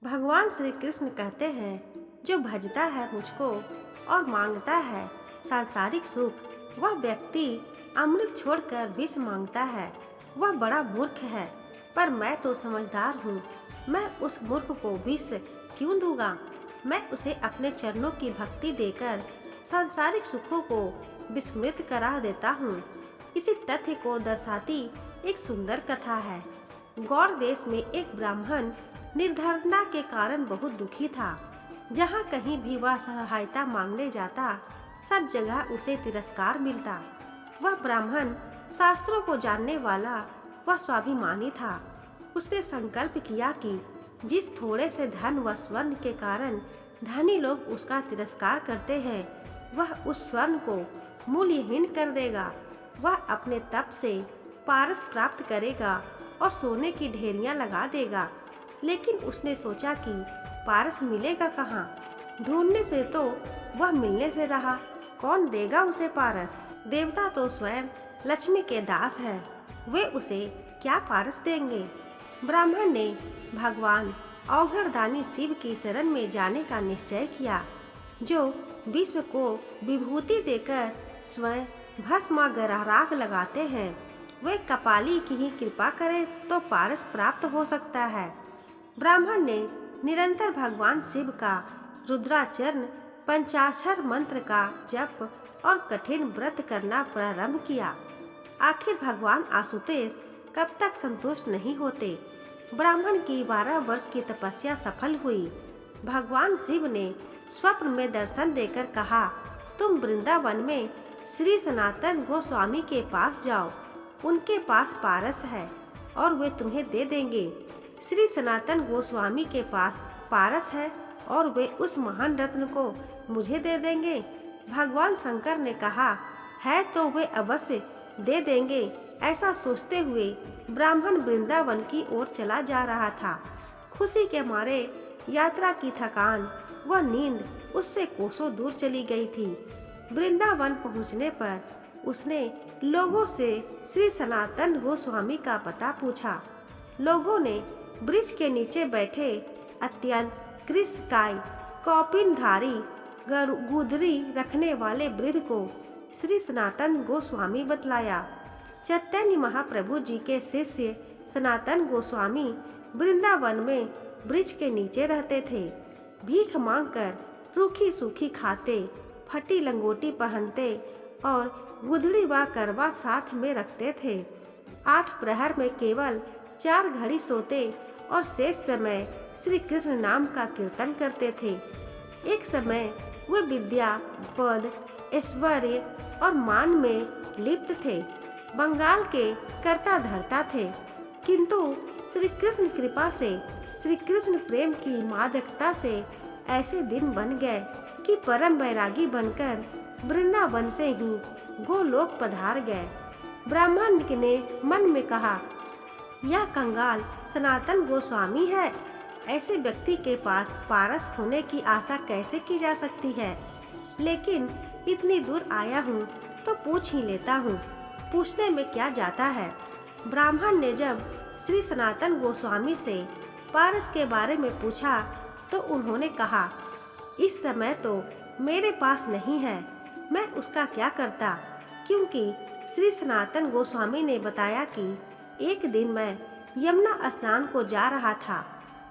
भगवान श्री कृष्ण कहते हैं, जो भजता है मुझको और मांगता है सांसारिक सुख, वह व्यक्ति अमृत छोड़कर विष मांगता है, वह बड़ा मूर्ख है। पर मैं तो समझदार हूँ, मैं उस मूर्ख को विष क्यों दूंगा? मैं उसे अपने चरणों की भक्ति देकर सांसारिक सुखों को विस्मृत करा देता हूँ। इसी तथ्य को दर्शाती एक सुंदर कथा है। गौड़ देश में एक ब्राह्मण निर्धनता के कारण बहुत दुखी था। जहाँ कहीं भी वह सहायता मांगने जाता, सब जगह उसे तिरस्कार मिलता। वह ब्राह्मण शास्त्रों को जानने वाला वह स्वाभिमानी था। उसने संकल्प किया कि जिस थोड़े से धन व स्वर्ण के कारण धनी लोग उसका तिरस्कार करते हैं, वह उस स्वर्ण को मूल्यहीन कर देगा। वह अपने तप से पारस प्राप्त करेगा और सोने की ढेरियां लगा देगा। लेकिन उसने सोचा कि पारस मिलेगा कहाँ? ढूंढने से तो वह मिलने से रहा, कौन देगा उसे पारस? देवता तो स्वयं लक्ष्मी के दास हैं, वे उसे क्या पारस देंगे? ब्राह्मण ने भगवान औघड़दानी शिव की शरण में जाने का निश्चय किया, जो विश्व को विभूति देकर स्वयं भस्मागराग लगाते हैं। वे कपाली की ही कृपा करें तो पारस प्राप्त हो सकता है। ब्राह्मण ने निरंतर भगवान शिव का रुद्राचरण, पंचाक्षर मंत्र का जप और कठिन व्रत करना प्रारंभ किया। आखिर भगवान आशुतोष कब तक संतुष्ट नहीं होते। ब्राह्मण की 12 वर्ष की तपस्या सफल हुई। भगवान शिव ने स्वप्न में दर्शन देकर कहा, तुम वृंदावन में श्री सनातन गोस्वामी के पास जाओ, उनके पास पारस है और वे तुम्हें दे देंगे। श्री सनातन गोस्वामी के पास पारस है और वे उस महान रत्न को मुझे दे देंगे। भगवान शंकर ने कहा, है तो वे अवश्य दे देंगे। ऐसा सोचते हुए ब्राह्मण वृंदावन की ओर चला जा रहा था। खुशी के मारे यात्रा की थकान व नींद उससे कोसों दूर चली गई थी। वृंदावन पहुंचने पर उसने लोगों से श्री सनातन गोस्वामी का पता पूछा। लोगों ने वृक्ष के नीचे बैठे अत्यंत कृशकाय कौपीनधारी गुदरी रखने वाले वृद्ध को श्री सनातन गोस्वामी बतलाया। चैतन्य महाप्रभु जी के शिष्य सनातन गोस्वामी वृंदावन में वृक्ष के नीचे रहते थे। भीख मांगकर रूखी सूखी खाते, फटी लंगोटी पहनते और गुदड़ी व करवा साथ में रखते थे। 8 प्रहर में केवल 4 घड़ी सोते और शेष समय श्री कृष्ण नाम का कीर्तन करते थे। एक समय वे विद्या, पद, ऐश्वर्य और मान में लिप्त थे। बंगाल के कर्ता धर्ता थे, किंतु श्री कृष्ण कृपा से, श्री कृष्ण प्रेम की मादकता से ऐसे दिन बन गए कि परम बैरागी बनकर वृंदावन से ही गोलोक पधार गए। ब्राह्मण ने मन में कहा, यह कंगाल सनातन गोस्वामी है, ऐसे व्यक्ति के पास पारस होने की आशा कैसे की जा सकती है? लेकिन इतनी दूर आया हूँ तो पूछ ही लेता हूँ, पूछने में क्या जाता है। ब्राह्मण ने जब श्री सनातन गोस्वामी से पारस के बारे में पूछा तो उन्होंने कहा, इस समय तो मेरे पास नहीं है, मैं उसका क्या करता? क्योंकि श्री सनातन गोस्वामी ने बताया कि एक दिन मैं यमुना स्नान को जा रहा था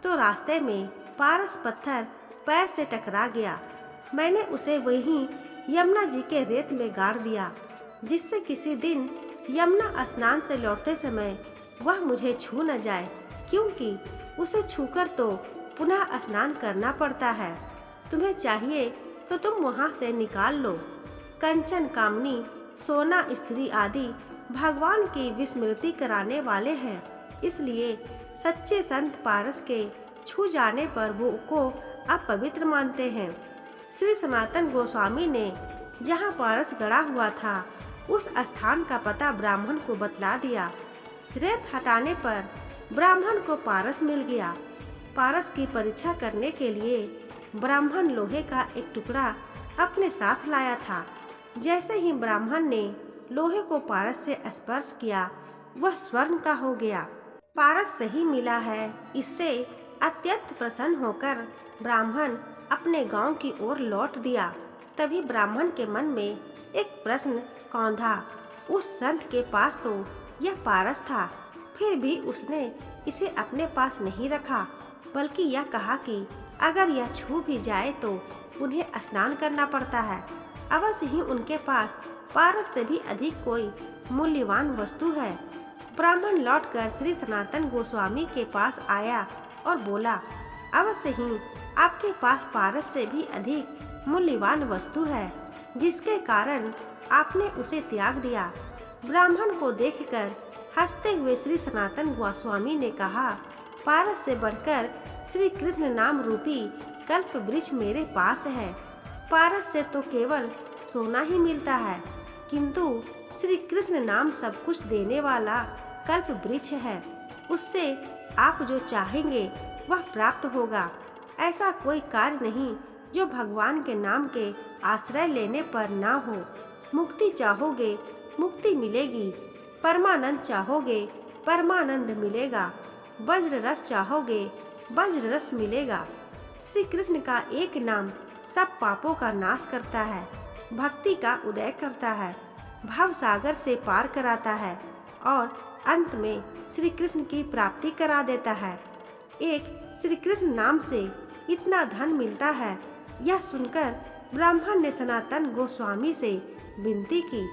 तो रास्ते में पारस पत्थर पैर से टकरा गया। मैंने उसे वहीं यमुना जी के रेत में गाड़ दिया, जिससे किसी दिन यमुना स्नान से लौटते समय वह मुझे छू न जाए, क्योंकि उसे छूकर तो पुनः स्नान करना पड़ता है। तुम्हें चाहिए तो तुम वहाँ से निकाल लो। कंचन कामनी, सोना स्त्री आदि भगवान की विस्मृति कराने वाले हैं, इसलिए सच्चे संत पारस के छू जाने पर वो को अपवित्र मानते हैं। श्री सनातन गोस्वामी ने जहाँ पारस गड़ा हुआ था उस स्थान का पता ब्राह्मण को बतला दिया। रेत हटाने पर ब्राह्मण को पारस मिल गया। पारस की परीक्षा करने के लिए ब्राह्मण लोहे का एक टुकड़ा अपने साथ लाया था। जैसे ही ब्राह्मण ने लोहे को पारस से स्पर्श किया, वह स्वर्ण का हो गया। पारस सही मिला है, इससे अत्यंत प्रसन्न होकर ब्राह्मण अपने गांव की ओर लौट दिया। तभी ब्राह्मण के मन में एक प्रश्न कौंधा। उस संत के पास तो यह पारस था, फिर भी उसने इसे अपने पास नहीं रखा, बल्कि यह कहा कि अगर यह छू भी जाए तो उन्हें स्नान करना पड़ता है। अवश्य ही उनके पास पारस से भी अधिक कोई मूल्यवान वस्तु है। ब्राह्मण लौटकर श्री सनातन गोस्वामी के पास आया और बोला, अवश्य ही आपके पास पारस से भी अधिक मूल्यवान वस्तु है, जिसके कारण आपने उसे त्याग दिया। ब्राह्मण को देखकर हंसते हुए श्री सनातन गोस्वामी ने कहा, पारस से बढ़कर श्री कृष्ण नाम रूपी कल्प वृक्ष मेरे पास है। पारस से तो केवल सोना ही मिलता है, किंतु श्री कृष्ण नाम सब कुछ देने वाला कल्प वृक्ष है। उससे आप जो चाहेंगे वह प्राप्त होगा। ऐसा कोई कार्य नहीं जो भगवान के नाम के आश्रय लेने पर ना हो। मुक्ति चाहोगे मुक्ति मिलेगी, परमानंद चाहोगे परमानंद मिलेगा, वज्र रस चाहोगे वज्र रस मिलेगा। श्री कृष्ण का एक नाम सब पापों का नाश करता है, भक्ति का उदय करता है, भव सागर से पार कराता है और अंत में श्री कृष्ण की प्राप्ति करा देता है। एक श्री कृष्ण नाम से इतना धन मिलता है, यह सुनकर ब्राह्मण ने सनातन गोस्वामी से विनती की,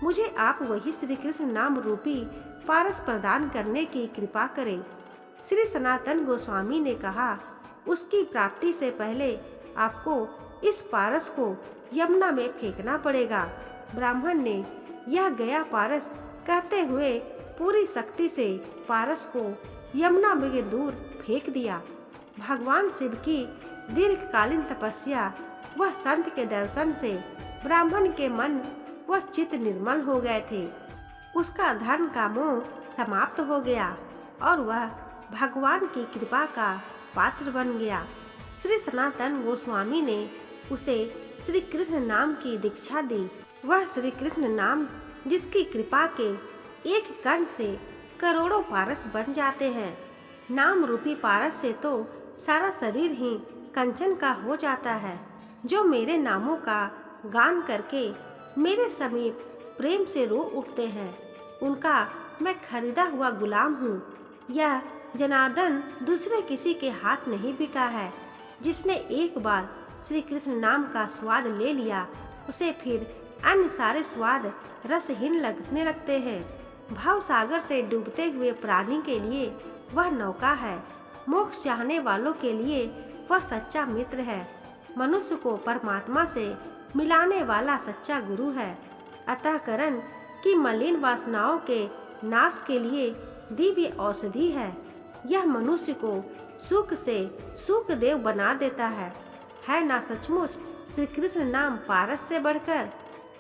मुझे आप वही श्री कृष्ण नाम रूपी पारस प्रदान करने की कृपा करें। श्री सनातन गोस्वामी ने कहा, उसकी प्राप्ति से पहले आपको इस पारस को यमुना में फेंकना पड़ेगा। ब्राह्मण ने यह गया पारस कहते हुए पूरी शक्ति से पारस को यमुना में दूर फेंक दिया। भगवान शिव की दीर्घकालीन तपस्या वह संत के दर्शन से ब्राह्मण के मन व चित्त निर्मल हो गए थे। उसका धर्म का मोह समाप्त हो गया और वह भगवान की कृपा का पात्र बन गया। श्री सनातन गोस्वामी ने उसे श्री कृष्ण नाम की दीक्षा दी। वह श्री कृष्ण नाम जिसकी कृपा के एक कण से करोड़ों पारस बन जाते हैं। नाम रूपी पारस से तो सारा शरीर ही कंचन का हो जाता है। जो मेरे नामों का गान करके मेरे समीप प्रेम से रो उठते हैं, उनका मैं खरीदा हुआ गुलाम हूँ। यह जनार्दन दूसरे किसी के हाथ नहीं बिका है। जिसने एक बार श्री कृष्ण नाम का स्वाद ले लिया, उसे फिर अन्य सारे स्वाद रसहीन लगने लगते हैं। भाव सागर से डूबते हुए प्राणी के लिए वह नौका है, मोक्ष चाहने वालों के लिए वह सच्चा मित्र है, मनुष्य को परमात्मा से मिलाने वाला सच्चा गुरु है। अतः करण की मलिन वासनाओं के नाश के लिए दिव्य औषधि है। यह मनुष्य को सुख से सुख देव बना देता है ना सचमुच श्री कृष्ण नाम पारस से बढ़कर।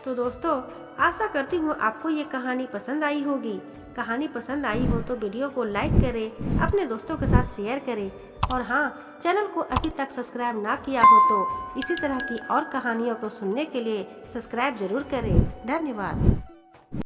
तो दोस्तों, आशा करती हूँ आपको ये कहानी पसंद आई होगी। कहानी पसंद आई हो तो वीडियो को लाइक करें, अपने दोस्तों के साथ शेयर करें और हाँ, चैनल को अभी तक सब्सक्राइब ना किया हो तो इसी तरह की और कहानियों को सुनने के लिए सब्सक्राइब जरूर करें। धन्यवाद।